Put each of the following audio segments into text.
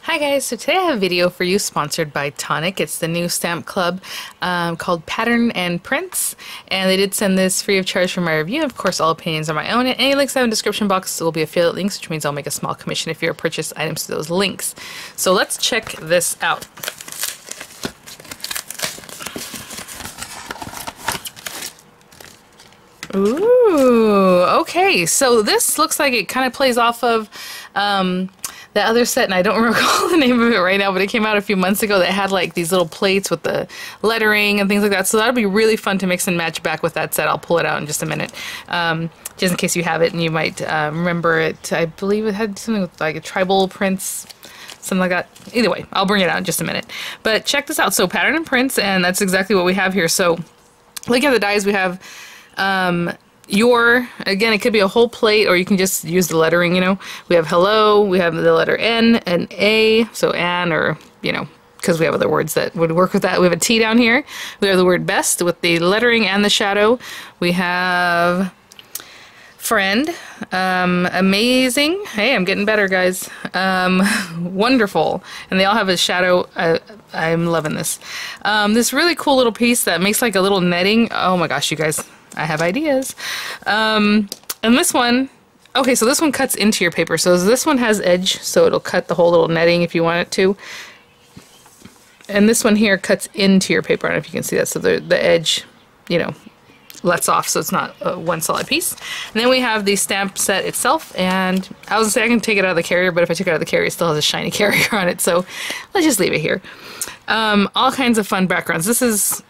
Hi guys, so today I have a video for you sponsored by Tonic. It's the new stamp club called Pattern and Prints, and they did send this free of charge for my review. Of course, all opinions are my own, and any links I have in the description box will be affiliate links, which means I'll make a small commission if you purchase items to those links. So let's check this out. Ooh, okay, so this looks like it kind of plays off of the other set, and I don't recall the name of it right now, but it came out a few months ago that had like these little plates with the lettering and things like that. So that'll be really fun to mix and match back with that set. I'll pull it out in just a minute, just in case you have it and you might remember it. I believe it had something with like a tribal prints, something like that. Either way, I'll bring it out in just a minute. But check this out. So Pattern and Prints, and that's exactly what we have here. So look at the dies we have. Again, it could be a whole plate, or you can just use the lettering, you know. We have hello, we have the letter N and A, so An, or, you know, because we have other words that would work with that. We have a T down here. We have the word best with the lettering and the shadow. We have friend, amazing. Hey, I'm getting better, guys. Wonderful. And they all have a shadow. I'm loving this. This really cool little piece that makes like a little netting. Oh my gosh, you guys. I have ideas. And this one, okay, so this one cuts into your paper. So this one has edge, so it'll cut the whole little netting if you want it to. And this one here cuts into your paper. I don't know if you can see that. So the edge, you know, lets off, so it's not one solid piece. And then we have the stamp set itself, and I was gonna say I can take it out of the carrier, but if I took it out of the carrier, it still has a shiny carrier on it, so let's just leave it here. All kinds of fun backgrounds. This is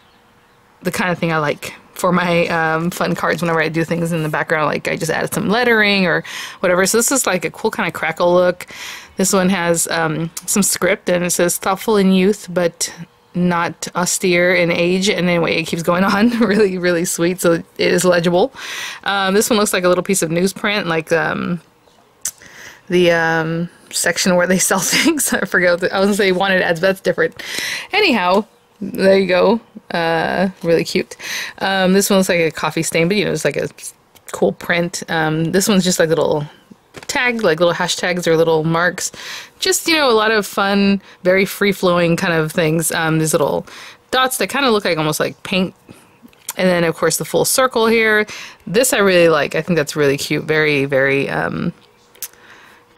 the kind of thing I like for my fun cards whenever I do things in the background, like I just added some lettering or whatever. So this is like a cool kind of crackle look. This one has some script, and it says thoughtful in youth but not austere in age, and anyway it keeps going on. Really, really sweet, so it is legible. This one looks like a little piece of newsprint, like the section where they sell things. I forgot, I was gonna say wanted ads, but that's different. Anyhow, there you go. Really cute. This one looks like a coffee stain, but you know, it's like a cool print. This one's just like little tag, like little hashtags or little marks. Just, you know, a lot of fun, very free-flowing kind of things. These little dots that kind of look like almost like paint. And then, of course, the full circle here. This I really like. I think that's really cute. Very, very kind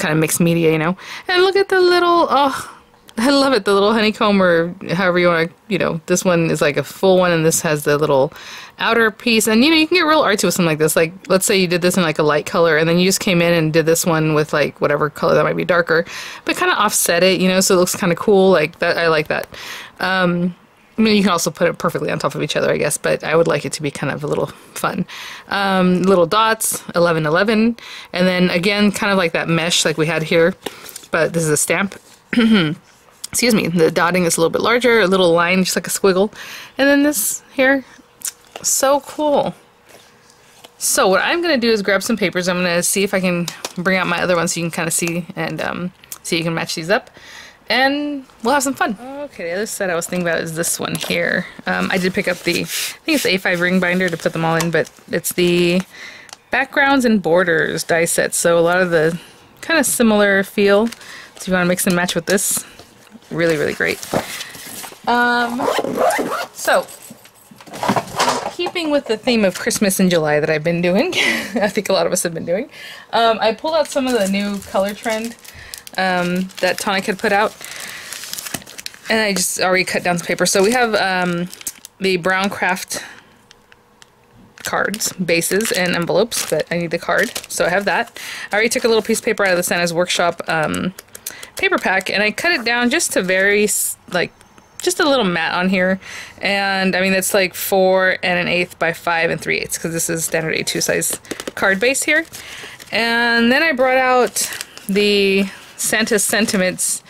of mixed media, you know. And look at the little, oh, I love it, the little honeycomb, or however you want to, you know, this one is like a full one, and this has the little outer piece. And, you know, you can get real artsy with something like this. Like, let's say you did this in like a light color, and then you just came in and did this one with like whatever color that might be darker, but kind of offset it, you know, so it looks kind of cool. Like that, I like that. I mean, you can also put it perfectly on top of each other, I guess, but I would like it to be kind of a little fun. Little dots, 1111, and then again, kind of like that mesh like we had here, but this is a stamp. Excuse me, the dotting is a little bit larger, a little line, just like a squiggle. And then this here, so cool. So what I'm going to do is grab some papers. I'm going to see if I can bring out my other ones so you can kind of see, and so you can match these up. And we'll have some fun. Okay, the other set I was thinking about is this one here. I did pick up the, I think it's the A5 ring binder to put them all in, but it's the backgrounds and borders die set. So a lot of the kind of similar feel. So if you want to mix and match with this, really, really great. So, keeping with the theme of Christmas in July that I've been doing, I think a lot of us have been doing, I pulled out some of the new color trend that Tonic had put out, and I just already cut down some paper. So we have the brown craft cards, bases, and envelopes, but I need the card, so I have that. I already took a little piece of paper out of the Santa's Workshop paper pack, and I cut it down just to very, like, just a little mat on here. And I mean, it's like 4 1/8 by 5 3/8, because this is standard A2 size card base here. And then I brought out the Santa Sentiments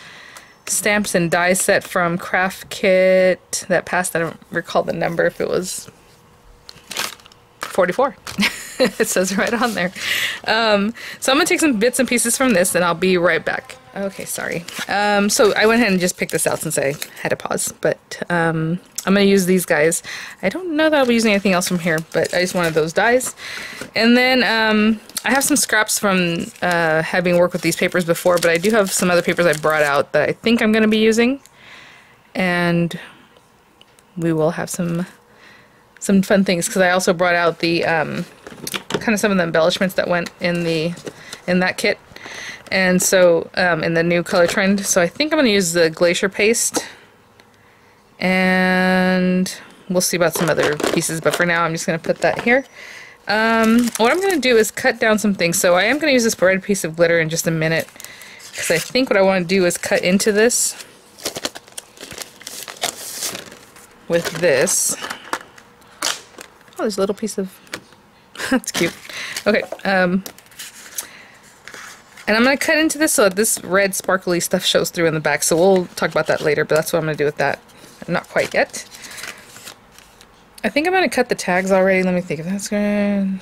stamps and die set from Craft Kit that passed. I don't recall the number, if it was 44. It says right on there. So I'm gonna take some bits and pieces from this and I'll be right back. Okay, sorry. So I went ahead and just picked this out since I had to pause, but I'm gonna use these guys. I don't know that I'll be using anything else from here, but I just wanted those dies. And then I have some scraps from having worked with these papers before, but I do have some other papers I brought out that I think I'm gonna be using. And we will have some fun things, because I also brought out the kind of some of the embellishments that went in that kit, and so in the new color trend. So I think I'm going to use the glacier paste, and we'll see about some other pieces, but for now I'm just going to put that here. What I'm going to do is cut down some things. So I am going to use this red piece of glitter in just a minute, because I think what I want to do is cut into this with this. Oh, there's a little piece of... That's cute. Okay, and I'm going to cut into this so that this red sparkly stuff shows through in the back. So we'll talk about that later, but that's what I'm going to do with that. Not quite yet. I think I'm going to cut the tags already. Let me think if that's good.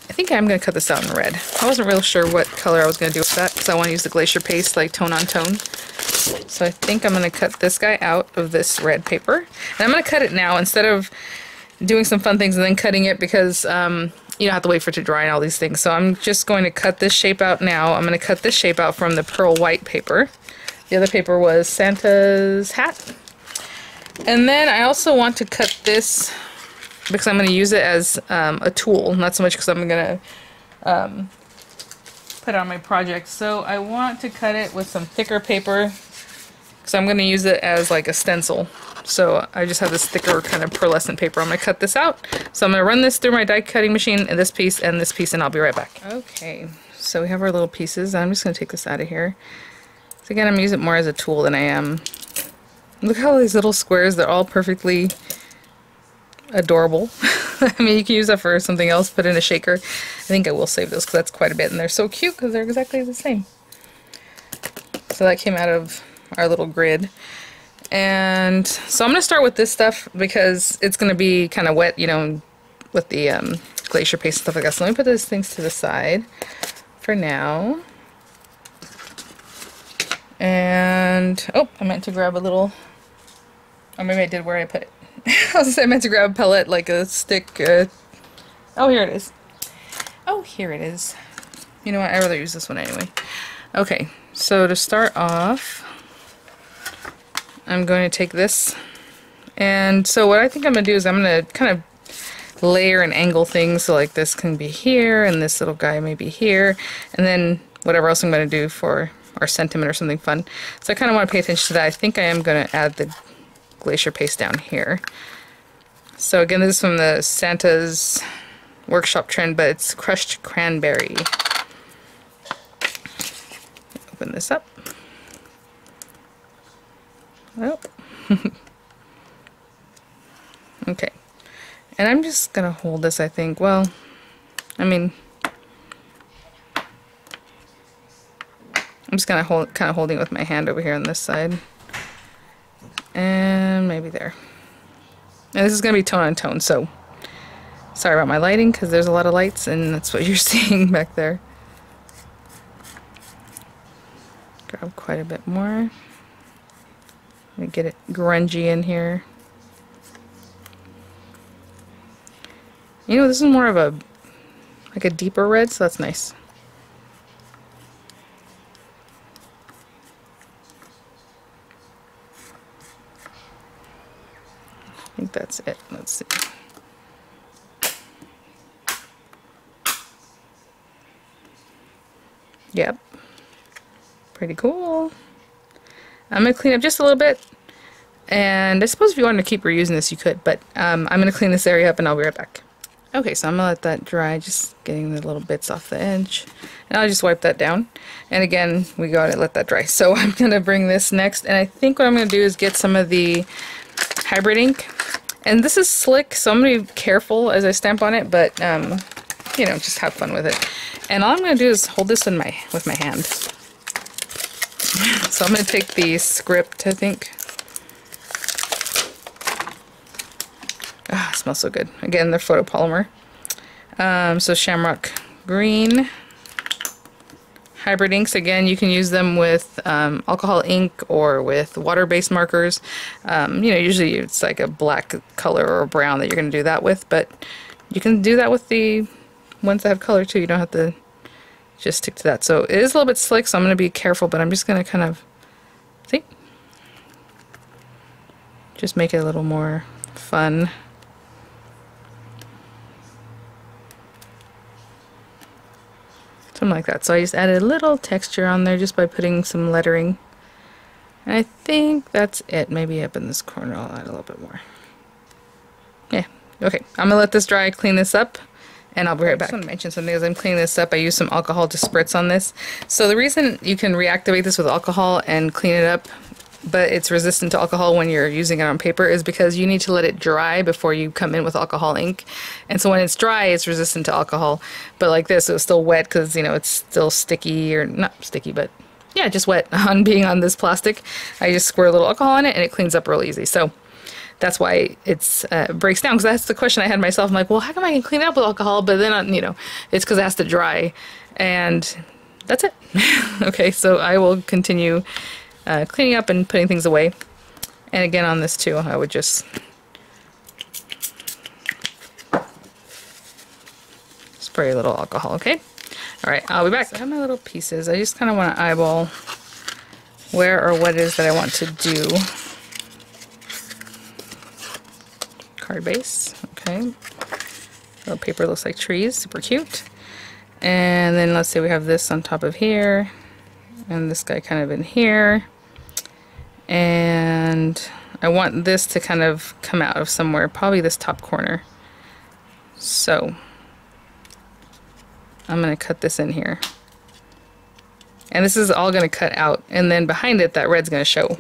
I think I'm going to cut this out in red. I wasn't real sure what color I was going to do with that, because I want to use the glacier paste, like tone on tone. So I think I'm going to cut this guy out of this red paper. And I'm going to cut it now instead of doing some fun things and then cutting it, because you don't have to wait for it to dry and all these things. So I'm just going to cut this shape out now. I'm going to cut this shape out from the pearl white paper. The other paper was Santa's hat. And then I also want to cut this because I'm going to use it as a tool, not so much because I'm going to put it on my project. So I want to cut it with some thicker paper, because I'm going to use it as like a stencil. So I just have this thicker kind of pearlescent paper. I'm going to cut this out. So I'm going to run this through my die cutting machine, and this piece, and I'll be right back. Okay, so we have our little pieces. I'm just going to take this out of here. So again, I'm using it more as a tool than I am. Look at all these little squares. They're all perfectly adorable. I mean, you can use that for something else, put in a shaker. I think I will save those because that's quite a bit, and they're so cute because they're exactly the same. So that came out of our little grid. And so I'm going to start with this stuff because it's going to be kind of wet, you know, with the glacier paste and stuff like that. So let me put those things to the side for now. And, oh, I meant to grab a little, or maybe I did where I put it. I was going to say I meant to grab a pellet, like a stick. Oh, here it is. Oh, here it is. You know what? I'd rather use this one anyway. Okay, so to start off, I'm going to take this. And so what I think I'm going to do is I'm going to kind of layer and angle things. So like this can be here, and this little guy may be here. And then whatever else I'm going to do for our sentiment or something fun. So I kind of want to pay attention to that. I think I am going to add the glacier paste down here. So again, this is from the Santa's workshop trend, but it's crushed cranberry. Open this up. Oh. Okay. And I'm just gonna hold this, I think. Well, I mean, I'm just gonna kind of holding it with my hand over here on this side. And maybe there. And this is going to be tone on tone, so sorry about my lighting, because there's a lot of lights, and that's what you're seeing back there. Grab quite a bit more. Let me get it grungy in here. You know, this is more of a, like a deeper red, so that's nice. I think that's it. Let's see. Yep. Pretty cool. I'm going to clean up just a little bit. And I suppose if you wanted to keep reusing this, you could. But I'm going to clean this area up and I'll be right back. Okay, so I'm going to let that dry, just getting the little bits off the edge. And I'll just wipe that down. And again, we got to let that dry. So I'm going to bring this next. And I think what I'm going to do is get some of the hybrid ink. And this is slick, so I'm going to be careful as I stamp on it, but, you know, just have fun with it. And all I'm going to do is hold this in with my hand. So I'm going to take the script, I think. smells so good. Again, they're photopolymer. So Shamrock Green. Hybrid inks, again, you can use them with alcohol ink or with water-based markers. You know, usually it's like a black color or a brown that you're going to do that with, but you can do that with the ones that have color too. You don't have to just stick to that. So it is a little bit slick, so I'm going to be careful, but I'm just going to kind of, see? Just make it a little more fun. Something like that. So I just added a little texture on there just by putting some lettering. And I think that's it. Maybe up in this corner I'll add a little bit more. Yeah. Okay. I'm going to let this dry, clean this up, and I'll be right back. I just want to mention something as I'm cleaning this up. I use some alcohol to spritz on this. So the reason you can reactivate this with alcohol and clean it up, but it's resistant to alcohol when you're using it on paper, is because you need to let it dry before you come in with alcohol ink. And so when it's dry, it's resistant to alcohol. But like this, it was still wet because, you know, it's still sticky, or not sticky, but yeah, just wet on being on this plastic. I just squirt a little alcohol on it and it cleans up real easy. So that's why it's breaks down, because that's the question I had myself. I'm like, well, how come I can clean it up with alcohol, but then, you know, it's because it has to dry. And that's it. Okay, so I will continue cleaning up and putting things away. And again on this too, I would just spray a little alcohol, okay? Alright, I'll be back. So I have my little pieces. I just kind of want to eyeball where or what it is that I want to do. Card base, okay. Little paper looks like trees, super cute. And then let's say we have this on top of here, and this guy kind of in here. And I want this to kind of come out of somewhere, probably this top corner. So I'm going to cut this in here. And this is all going to cut out, and then behind it that red's going to show,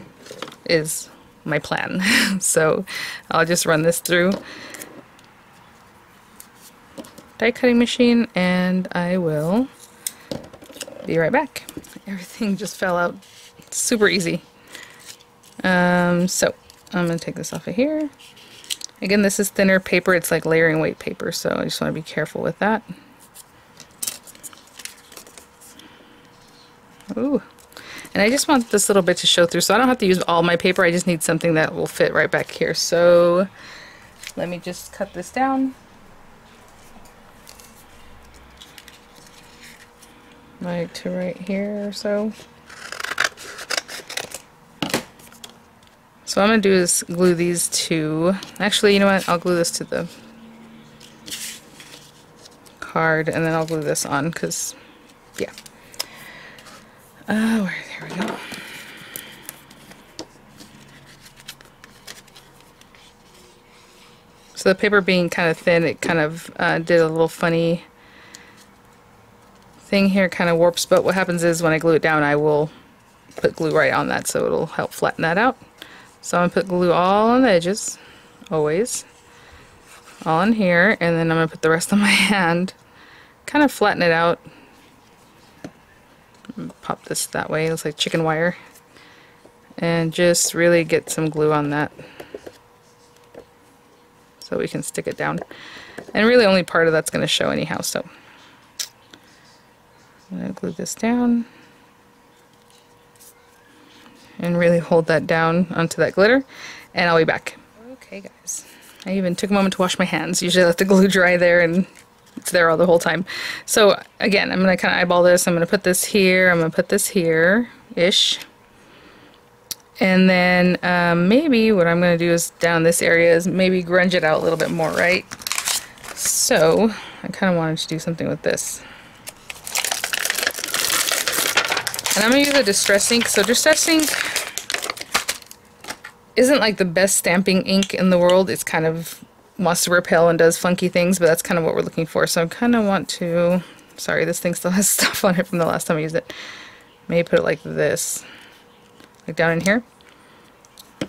is my plan. So I'll just run this through die cutting machine and I will be right back. Everything just fell out super easy. So I'm going to take this off of here. Again, this is thinner paper. It's like layering weight paper, so I just want to be careful with that. Ooh. And I just want this little bit to show through, so I don't have to use all my paper. I just need something that will fit right back here. So let me just cut this down. Like to right here or so. So what I'm going to do is glue these two. Actually, you know what? I'll glue this to the card, and then I'll glue this on, because, yeah. There we go. So the paper being kind of thin, it kind of did a little funny thing here, kind of warps, but what happens is when I glue it down, I will put glue right on that, so it'll help flatten that out. So I'm going to put glue all on the edges, always. All in here, and then I'm going to put the rest on my hand, kind of flatten it out. Pop this that way, it looks like chicken wire. And just really get some glue on that so we can stick it down. And really only part of that's going to show anyhow, so I'm going to glue this down and really hold that down onto that glitter, and I'll be back. Okay guys, I even took a moment to wash my hands. Usually I let the glue dry there and it's there all the whole time. So again, I'm going to kind of eyeball this. I'm going to put this here, I'm going to put this here-ish. And then maybe what I'm going to do is down this area is maybe grunge it out a little bit more, right? So I kind of wanted to do something with this. And I'm going to use a Distress ink. So Distress ink isn't like the best stamping ink in the world. It's kind of wants to repel and does funky things, but that's kind of what we're looking for. So I kind of want to, sorry, this thing still has stuff on it from the last time I used it. Maybe put it like this, like down in here.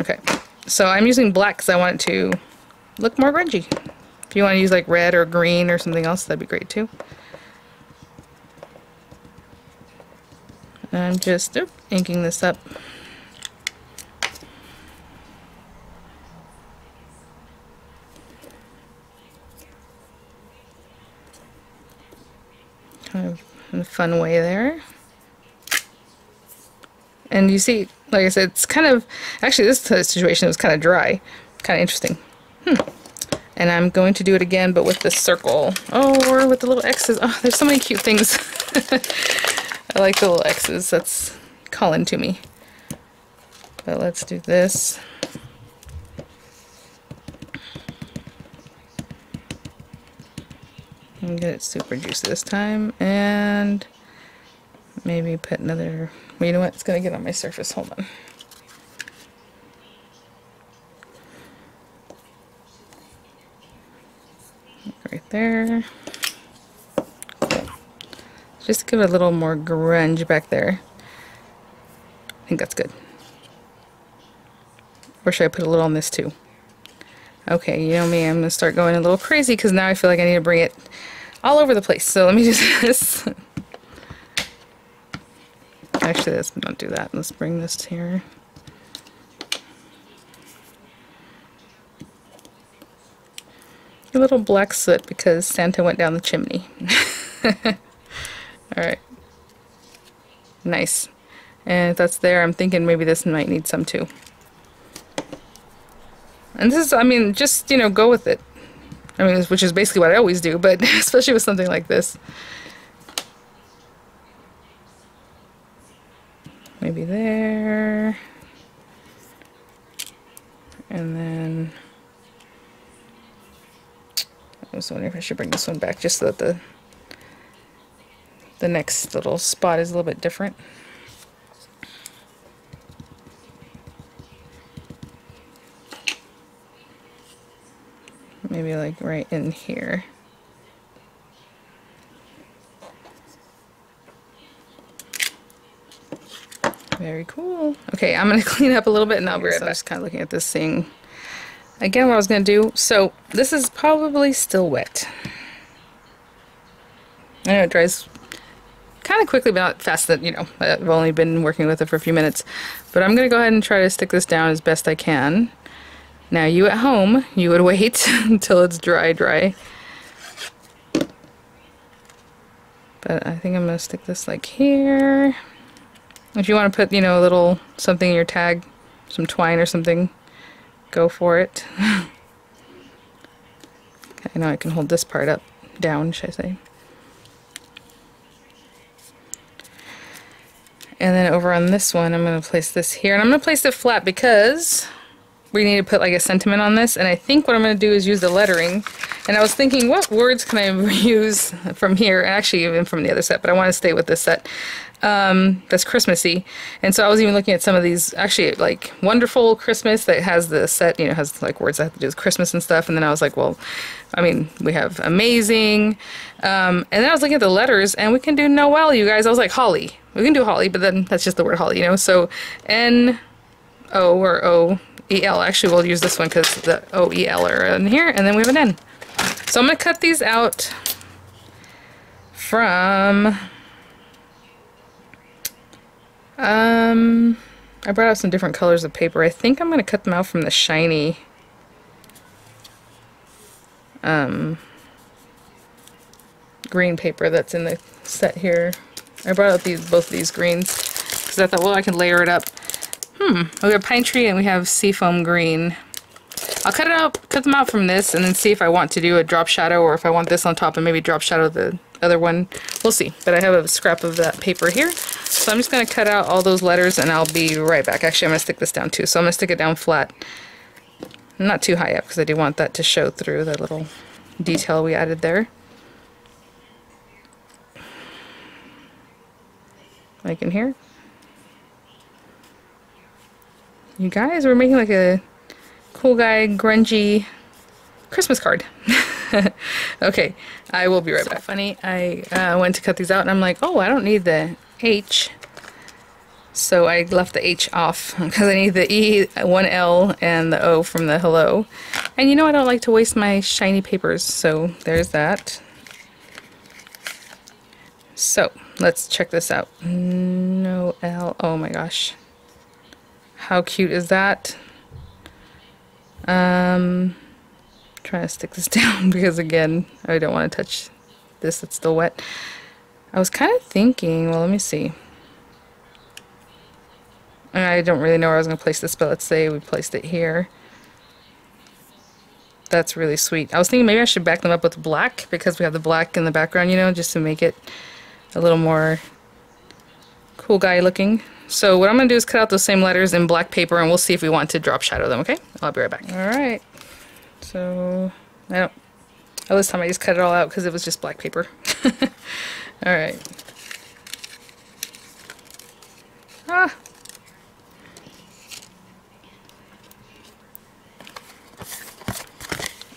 Okay, so I'm using black because I want it to look more grungy. If you want to use like red or green or something else, that'd be great too. And I'm just inking this up. kind of in a fun way there. And you see, like I said, it's kind of, actually this situation was kind of dry. Kind of interesting. And I'm going to do it again, but with the circle. Oh, or with the little X's. Oh, there's so many cute things. I like the little X's. That's calling to me. But let's do this. And get it super juicy this time. And maybe put another, well, you know what? It's going to get on my surface. Hold on. Right there. Cool. Just give it a little more grunge back there. I think that's good. Or should I put a little on this too? Okay, you know me, I'm going to start going a little crazy because now I feel like I need to bring it all over the place. So let me do this. Actually, let's not do that. Let's bring this here. A little black soot because Santa went down the chimney. Alright. Nice. And if that's there, I'm thinking maybe this might need some too. And this is, I mean, just, you know, go with it. I mean, which is basically what I always do, but especially with something like this. Maybe there. And then I was wondering if I should bring this one back just so that the next little spot is a little bit different. Maybe like right in here. Very cool. Okay, I'm gonna clean up a little bit and I'll be right back. I'm just kind of looking at this thing. Again, what I was gonna do, so this is probably still wet. I know it dries kind of quickly, but not fast. That, you know, I've only been working with it for a few minutes. But I'm gonna go ahead and try to stick this down as best I can. Now you at home, you would wait until it's dry. But I think I'm gonna stick this like here. If you want to put, you know, a little something in your tag, some twine or something, go for it. I know I can hold this part up, down, should I say. And then over on this one, I'm going to place this here. And I'm going to place it flat because we need to put like a sentiment on this. And I think what I'm going to do is use the lettering. And I was thinking, what words can I use from here? And actually even from the other set, but I want to stay with this set. That's Christmassy. And so I was even looking at some of these, actually like Wonderful Christmas that has the set, you know, has like words that have to do with Christmas and stuff. And then I was like, well, I mean, we have Amazing. And then I was looking at the letters and we can do Noel, you guys. I was like, Holly. We can do Holly, but then that's just the word Holly, you know. So N-O or O-E-L. Actually, we'll use this one because the O-E-L are in here. And then we have an N. So I'm going to cut these out from... I brought out some different colors of paper. I think I'm going to cut them out from the shiny green paper that's in the set here. I brought out both of these greens because I thought, well, I can layer it up. We have pine tree and we have seafoam green. I'll cut them out from this and then see if I want to do a drop shadow or if I want this on top and maybe drop shadow the other one. We'll see. But I have a scrap of that paper here. So I'm just going to cut out all those letters and I'll be right back. Actually, I'm going to stick this down too. So I'm going to stick it down flat. Not too high up because I do want that to show through the little detail we added there. Like in here. You guys, we're making like a cool guy, grungy Christmas card. Okay, I will be right back. Funny, I went to cut these out and I'm like, oh, I don't need the H. So I left the H off because I need the E, 1L, and the O from the hello. And you know I don't like to waste my shiny papers, so there's that. So, let's check this out. No L, oh my gosh. How cute is that? Trying to stick this down because again, I don't want to touch this, it's still wet. I was kind of thinking, well, let me see. I don't really know where I was going to place this, but let's say we placed it here. That's really sweet. I was thinking maybe I should back them up with black because we have the black in the background, you know, just to make it a little more cool guy looking. So what I'm going to do is cut out those same letters in black paper and we'll see if we want to drop shadow them, okay? I'll be right back. Alright. So, this time I just cut it all out because it was just black paper. Alright. Ah!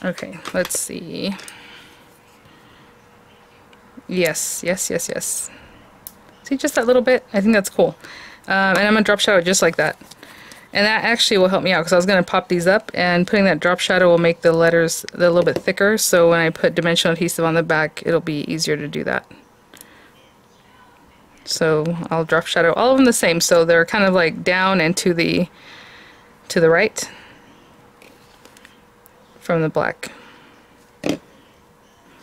Okay, let's see. Yes. See, just that little bit? I think that's cool. And I'm going to drop shadow just like that. And that actually will help me out because I was going to pop these up, and putting that drop shadow will make the letters a little bit thicker, so when I put dimensional adhesive on the back, it'll be easier to do that. So I'll drop shadow all of them the same, so they're kind of like down and to the right from the black.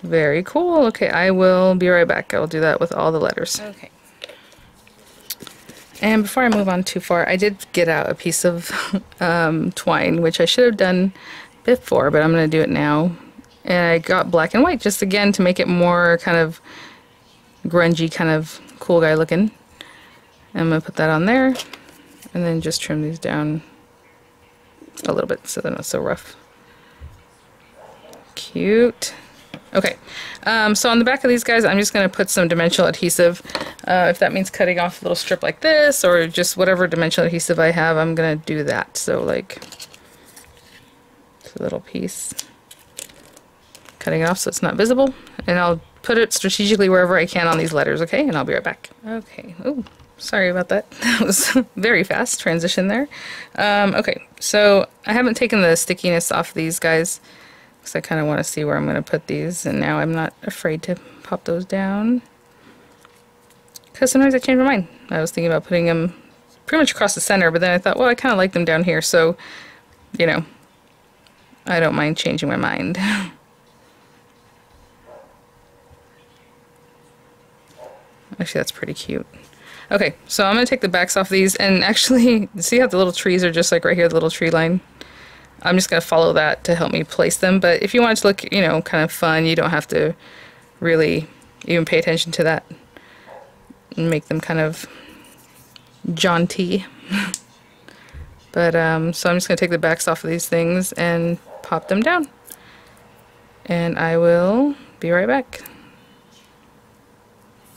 Very cool. Okay, I will be right back. I will do that with all the letters. Okay. And before I move on too far, I did get out a piece of twine, which I should have done before, but I'm going to do it now. And I got black and white, just again to make it more kind of grungy, kind of cool guy looking. I'm going to put that on there, and then just trim these down a little bit so they're not so rough. Cute. Okay, so on the back of these guys, I'm just going to put some dimensional adhesive. If that means cutting off a little strip like this, or just whatever dimensional adhesive I have, I'm going to do that. So like a little piece, cutting it off so it's not visible, and I'll put it strategically wherever I can on these letters, okay? And I'll be right back. Okay, oh, sorry about that. That was very fast transition there. Okay, so I haven't taken the stickiness off these guys, because I kind of want to see where I'm going to put these, and now I'm not afraid to pop those down. Because sometimes I change my mind. I was thinking about putting them pretty much across the center, but then I thought, well, I kind of like them down here, so, you know, I don't mind changing my mind. Actually, that's pretty cute. Okay, so I'm going to take the backs off these, and actually, see how the little trees are just like right here, the little tree line? I'm just going to follow that to help me place them, but if you want it to look, you know, kind of fun, you don't have to really even pay attention to that and make them kind of jaunty. But, so I'm just going to take the backs off of these things and pop them down. And I will be right back.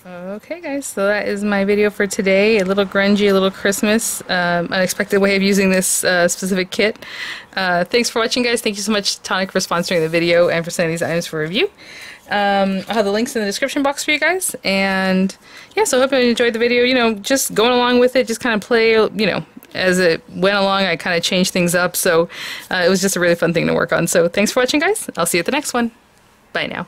Okay guys, so that is my video for today. A little grungy, a little Christmas, unexpected way of using this specific kit. Thanks for watching guys. Thank you so much Tonic for sponsoring the video and for sending these items for review. I'll have the links in the description box for you guys, and yeah, so I hope you enjoyed the video. You know, just going along with it, just kind of play, you know, as it went along. I kind of changed things up, so it was just a really fun thing to work on. So thanks for watching guys. I'll see you at the next one. Bye now.